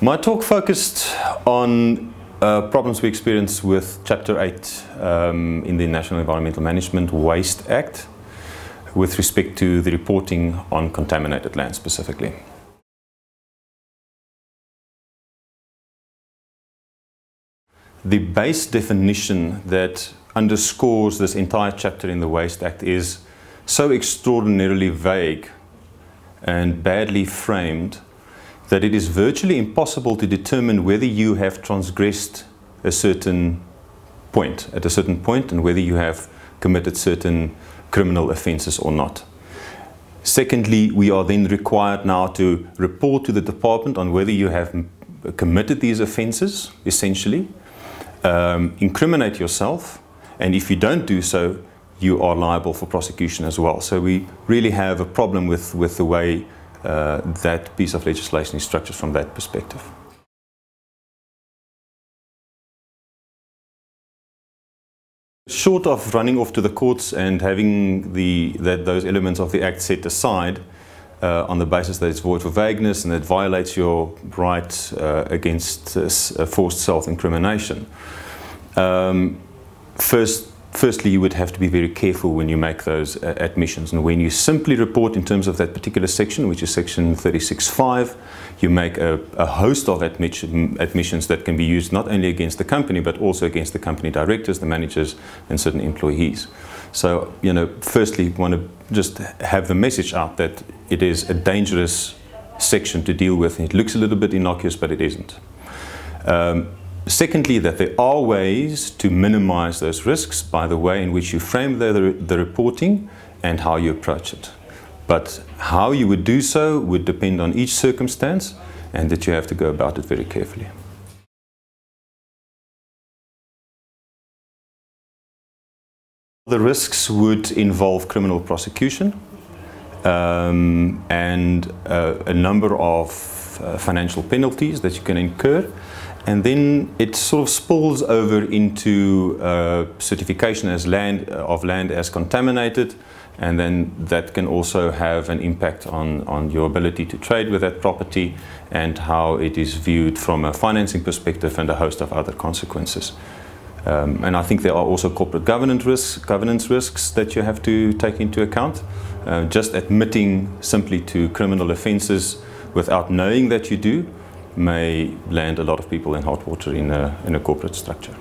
My talk focused on problems we experienced with Chapter 8 in the National Environmental Management Waste Act with respect to the reporting on contaminated land specifically. The base definition that underscores this entire chapter in the Waste Act is so extraordinarily vague and badly framed that it is virtually impossible to determine whether you have transgressed a certain point, and whether you have committed certain criminal offences or not. Secondly, we are then required now to report to the department on whether you have committed these offences, essentially, incriminate yourself, and if you don't do so, you are liable for prosecution as well. So we really have a problem with the way that piece of legislation is structured from that perspective. Short of running off to the courts and having those elements of the Act set aside on the basis that it's void for vagueness and that violates your right against forced self-incrimination, Firstly, you would have to be very careful when you make those admissions. And when you simply report in terms of that particular section, which is section 36.5, you make a host of admissions that can be used not only against the company, but also against the company directors, the managers, and certain employees. So, firstly, you want to just have the message out that it is a dangerous section to deal with. It looks a little bit innocuous, but it isn't. Secondly, that there are ways to minimize those risks by the way in which you frame the reporting and how you approach it. But how you would do so would depend on each circumstance, and that you have to go about it very carefully. The risks would involve criminal prosecution and a number of financial penalties that you can incur. And then it sort of spills over into certification of land as contaminated, and then that can also have an impact on your ability to trade with that property and how it is viewed from a financing perspective and a host of other consequences. And I think there are also corporate governance risks that you have to take into account. Just admitting simply to criminal offences without knowing that you do may land a lot of people in hot water in a corporate structure.